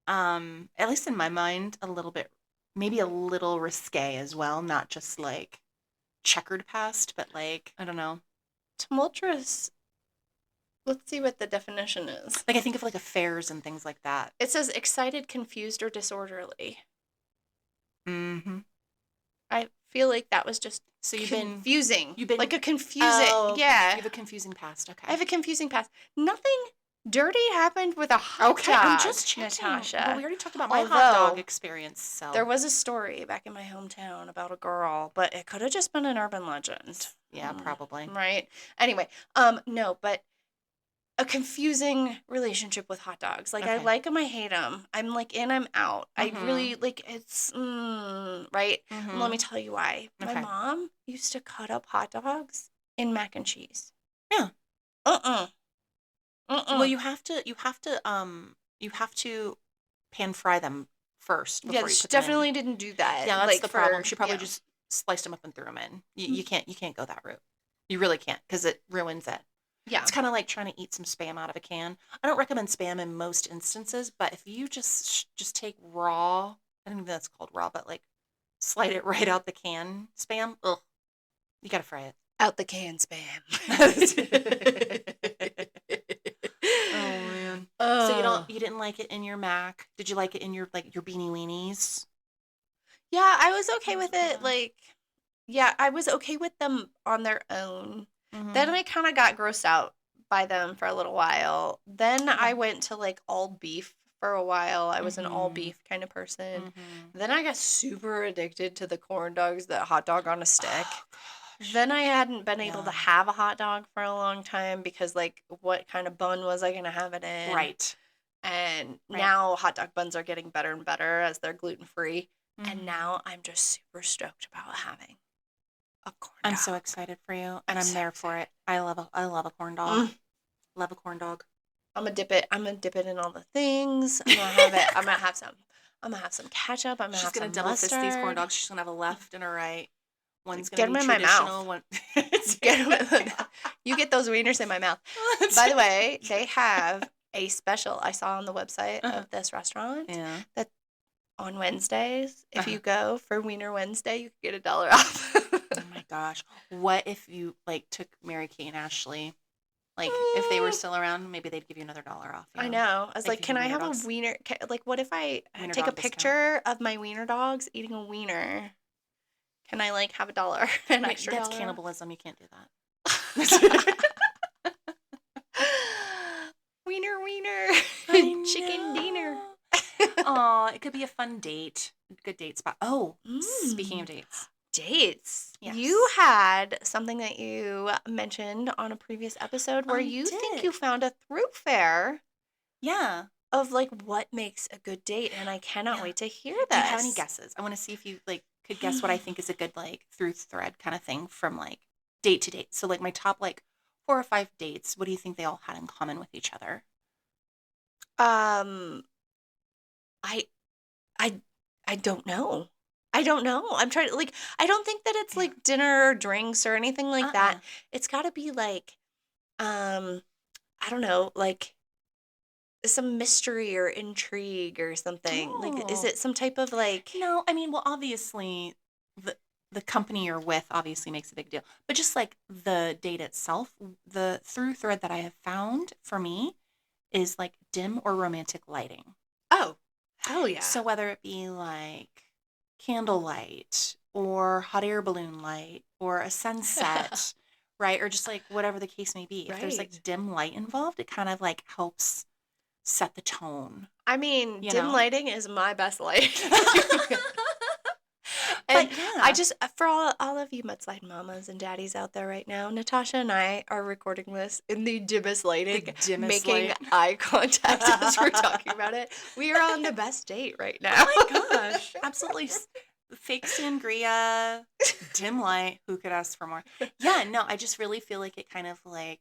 at least in my mind, a little bit, maybe a little risque as well. Not just like checkered past, but like, I don't know. Tumultuous. Let's see what the definition is. Like I think of like affairs and things like that. It says excited, confused, or disorderly. Mm-hmm. I feel like that was just So you've confusing. been like a confusing. Oh, okay. Yeah. You have a confusing past. Okay. I have a confusing past. Nothing dirty happened with a hot Okay, dog, I'm just checking. Natasha. Well, we already talked about my hot Although, dog experience. So There was a story back in my hometown about a girl, but it could have just been an urban legend. yeah, probably. Right? Anyway, no, but a confusing relationship with hot dogs. Like, I Okay. like them, I hate them. I'm like in, I'm out. I Mhm. really, like, it's, right? Mhm. Let me tell you why. My Okay. mom used to cut up hot dogs in mac and cheese. Yeah. Uh-uh. Well, you have to pan fry them first. Yeah, before you she put them in. definitely didn't do that. Yeah, that's like, the problem. for- She probably yeah. just sliced them up and threw them in. You can't go that route. You really can't because it ruins it. Yeah. It's kind of like trying to eat some Spam out of a can. I don't recommend Spam in most instances, but if you just take raw, I don't even know if that's called raw, but like slide it right out the can Spam, ugh, you gotta fry it. Out the can spam. Oh man. So you didn't like it in your mac? Did you like it in your your beanie weenies? Yeah, I was okay with Yeah. it. Like, yeah, I was okay with them on their own. Mhm. Then I kind of got grossed out by them for a little while. Then I went to like all beef for a while. I was an all Mhm. beef kind of person. Mhm. Then I got super addicted to the corn dogs, the hot dog on a stick. Oh, gosh. Then I hadn't been able to Yeah. have a hot dog for a long time because, like, what kind of bun was I going to have it in? Right. And Right. now hot dog buns are getting better and better as they're gluten free. Mhm. And now I'm just super stoked about having a corn dog. I'm so excited for you, and I'm I'm so there for it. I love a corn dog. Love a corn dog. I'm gonna dip it. I'm gonna dip it in all the things. I'm gonna have it. I'm gonna have some. I'm gonna have some ketchup. I'm gonna She's have gonna some double mustard. fist these corn dogs. She's gonna have a left and a right. One's Get going to 'em be in my mouth. traditional. One... Get 'em in my mouth. You get those wieners in my mouth. By the way, they have a special I saw on the website of this restaurant that on Wednesdays, if you go for Wiener Wednesday, you can get $1 off. Oh my gosh. What if you like took Mary Kay and Ashley? Like if they were still around, maybe they'd give you another $1 off. I know. I was like, if you can I wiener have dogs. a wiener? Like, what if I Wiener take a dog discount. picture of my wiener dogs eating a wiener? Can I like have $1? An extra That's $1? cannibalism. You can't do that. Wiener. Chicken dinner. Oh, it could be a fun date. Good date spot. Oh, speaking of dates. Dates. Yes. You had something that you mentioned on a previous episode where I you think did. you found a thoroughfare Yeah. of like what makes a good date, and I cannot wait to hear this. Do you have any guesses? I want to see if you like could guess what I think is a good like through thread kind of thing from like date to date. So like my top like 4 or 5 dates, what do you think they all had in common with each other? I don't know. I don't know. I'm trying to like I don't think that it's like dinner or drinks or anything like that. It's got to be like I don't know, like some mystery or intrigue or something. Like is it some type of like No, I mean, well obviously the company you're with obviously makes a big deal. But just like the date itself, the through thread that I have found for me is like dim or romantic lighting. Oh, hell yeah. So whether it be like candlelight or hot air balloon light or a sunset, right? Or just like whatever the case may be. If there's like dim light involved, it kind of like helps set the tone. I mean, you dim know? lighting is my best light. But And yeah. I just, for all of you Mudslide Mamas and Daddies out there right now, Natasha and I are recording this in the dimmest lighting, making light. eye contact as we're talking about it. We are on the best date right now. Oh my gosh. Absolutely. Fake sangria, dim light. Who could ask for more? Yeah, no, I just really feel like it kind of like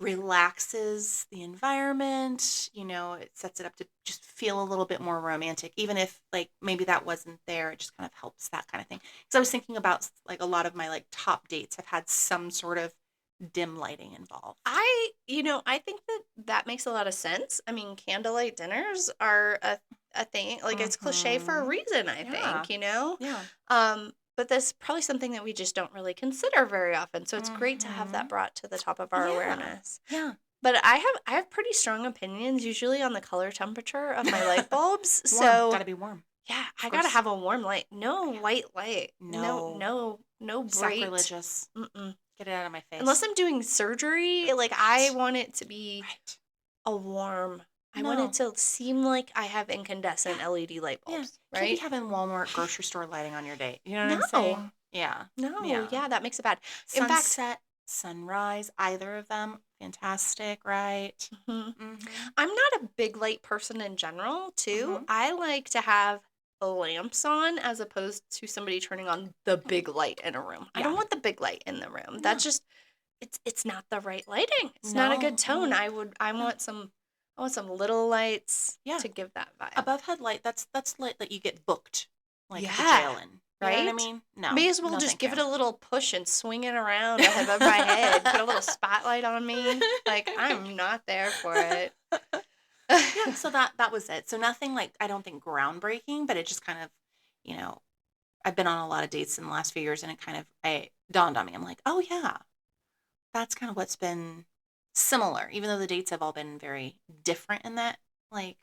relaxes the environment. You know, it sets it up to just feel a little bit more romantic. Even if like maybe that wasn't there, it just kind of helps that kind of thing. Because I was thinking about like a lot of my like top dates have had some sort of dim lighting involved. I think that makes a lot of sense. I mean, candlelight dinners are a thing. Like it's cliche for a reason, I think, you know? Yeah. But that's probably something that we just don't really consider very often. So it's great to have that brought to the top of our awareness. Yeah. But I have pretty strong opinions usually on the color temperature of my light bulbs. Warm. So Gotta be warm. Yeah, I gotta have a warm light. No white light. No. No bright. Sacrilegious. Mm-mm. Get it out of my face. Unless I'm doing surgery, like I want it to be a warm. I want it to seem like I have incandescent LED light bulbs, right? right? You can't be having Walmart grocery store lighting on your date. You know what I'm saying? Yeah. No, yeah, that makes it bad. Sunset, In fact, sunrise, either of them, fantastic, right? I'm not a big light person in general, too. I like to have lamps on as opposed to somebody turning on the big light in a room. I don't want the big light in the room. That's just it's not the right lighting. It's not a good tone. I want some little lights to give that vibe. Above headlight, that's light that you get booked like at the jail in. Right? You know what I mean? No. May as well just give it a little push and swing it around above my head. Put a little spotlight on me. Like, I'm not there for it. Yeah, so that was it. So nothing like, I don't think groundbreaking, but it just kind of, you know, I've been on a lot of dates in the last few years and it dawned on me. I'm like, oh yeah, that's kind of what's been similar, even though the dates have all been very different in that, like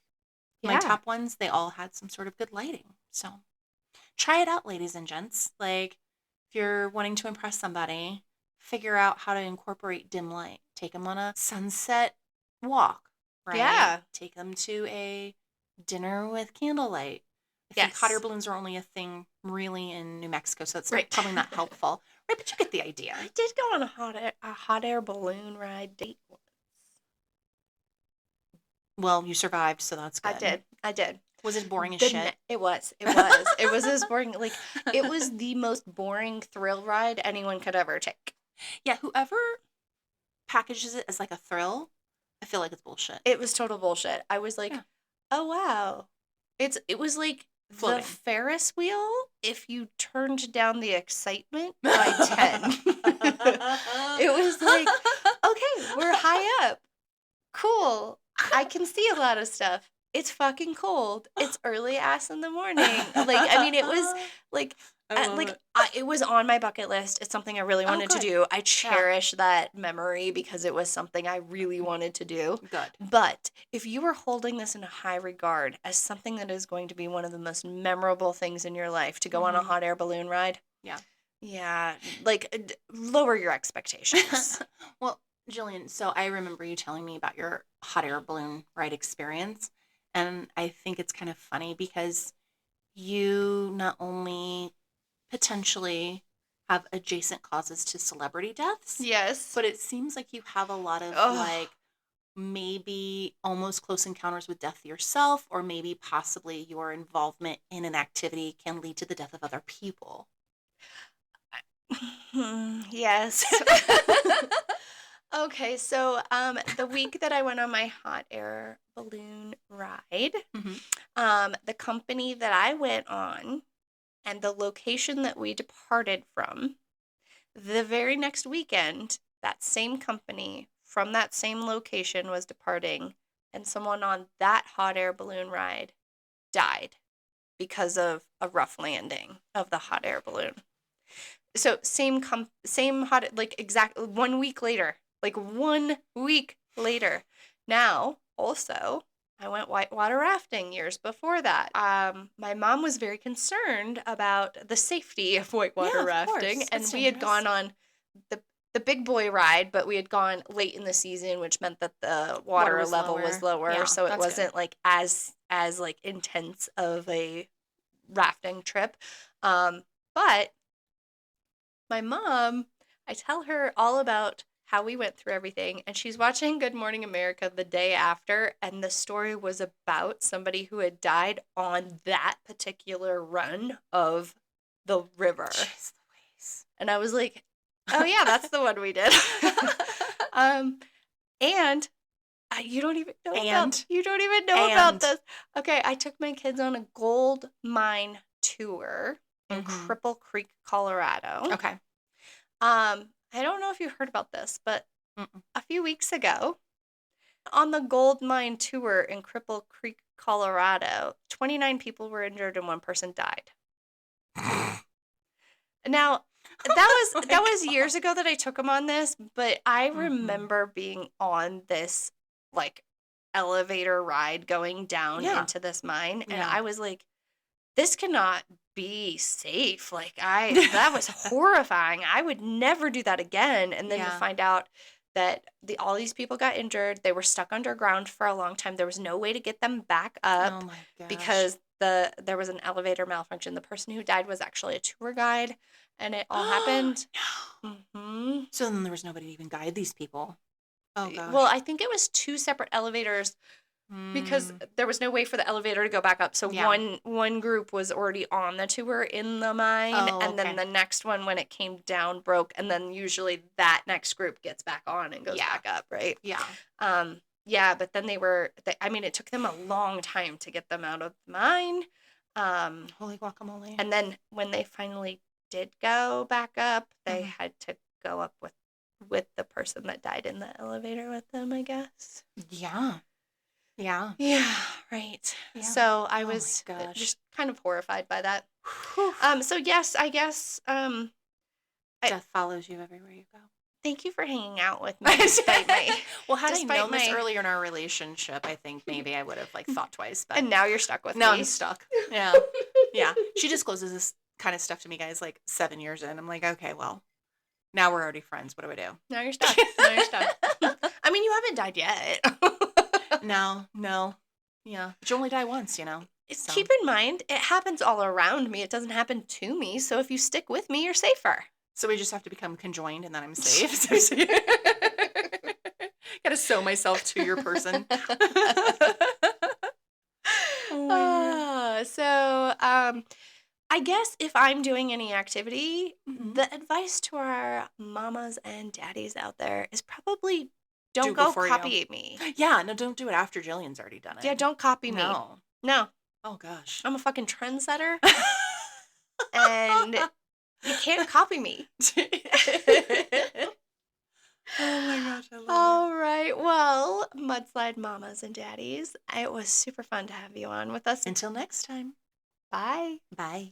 my top ones, they all had some sort of good lighting. So try it out, ladies and gents. Like if you're wanting to impress somebody, figure out how to incorporate dim light. Take them on a sunset walk, right? Yeah. Take them to a dinner with candlelight. I think hot air balloons are only a thing really in New Mexico, so it's probably not helpful. Right, but you get the idea. I did go on a hot air balloon ride date once. Well, you survived, so that's good. I did. Was it boring as shit? It was. It was as boring. Like, it was the most boring thrill ride anyone could ever take. Yeah, whoever packages it as like a thrill, I feel like it's bullshit. It was total bullshit. I was like, oh, wow. It was like floating. The Ferris wheel, if you turned down the excitement by 10. It was like, okay, we're high up. Cool. I can see a lot of stuff. It's fucking cold. It's early ass in the morning. Like, I mean, it was like, it was on my bucket list. It's something I really wanted to good. do. I cherish that memory because it was something I really wanted to do. Good. But if you were holding this in a high regard as something that is going to be one of the most memorable things in your life, to go on a hot air balloon ride. Yeah. Like, lower your expectations. Well, Jillian, so I remember you telling me about your hot air balloon ride experience. And I think it's kind of funny because you not only potentially have adjacent causes to celebrity deaths. Yes. But it seems like you have a lot of like maybe almost close encounters with death yourself, or maybe possibly your involvement in an activity can lead to the death of other people. Yes. Okay, so the week that I went on my hot air balloon ride, the company that I went on and the location that we departed from, the very next weekend, that same company from that same location was departing, and someone on that hot air balloon ride died because of a rough landing of the hot air balloon. So same hot, like exact 1 week later. Like 1 week later. Now, also, I went whitewater rafting years before that. My mom was very concerned about the safety of whitewater rafting. And we had gone on the big boy ride, but we had gone late in the season, which meant that the water level was lower. Yeah, so it wasn't like as like intense of a rafting trip. But my mom, I tell her all about how we went through everything, and she's watching Good Morning America the day after, and the story was about somebody who had died on that particular run of the river. Jeez Louise. And I was like, oh yeah, that's the one we did. And you don't even know about this. Okay, I took my kids on a gold mine tour in Cripple Creek, Colorado. Okay. I don't know if you heard about this, but a few weeks ago, on the gold mine tour in Cripple Creek, Colorado, 29 people were injured and 1 person died. Now, that was years ago that I took them on this, but I remember being on this like elevator ride going down into this mine, and I was like, this cannot be safe. Like that was horrifying. I would never do that again. And then to find out that all these people got injured, they were stuck underground for a long time. There was no way to get them back up. Oh my gosh. Because there was an elevator malfunction. The person who died was actually a tour guide, and it all happened. No. So then there was nobody to even guide these people. Oh gosh. Well, I think it was 2 separate elevators. Because there was no way for the elevator to go back up. So one group was already on the tour in the mine. And then the next one, when it came down, broke. And then usually that next group gets back on and goes back up, right? Yeah. But then it took them a long time to get them out of the mine. Holy guacamole. And then when they finally did go back up, they had to go up with the person that died in the elevator with them, I guess. Yeah. Yeah. Yeah, right. Yeah. So I was just kind of horrified by that. So yes, I guess death follows you everywhere you go. Thank you for hanging out with me despite my well, had I known this earlier in our relationship, I think maybe I would have thought twice. But and now you're stuck with me. Now I'm stuck. Yeah. Yeah. She discloses this kind of stuff to me, guys, like 7 years in. I'm like, okay, well, now we're already friends. What do I do? Now you're stuck. I mean, you haven't died yet. No. Yeah. But you only die once, So. Keep in mind, it happens all around me. It doesn't happen to me. So if you stick with me, you're safer. So we just have to become conjoined and then I'm safe. Gotta sew myself to your person. I guess if I'm doing any activity, the advice to our mamas and daddies out there is probably don't go copy me. Yeah, no, don't do it after Jillian's already done it. Yeah, don't copy me. No. Oh gosh. I'm a fucking trendsetter, and you can't copy me. Oh my gosh, I love All right. Well, Mudslide Mamas and Daddies, it was super fun to have you on with us. it. Until next time. Bye. Bye.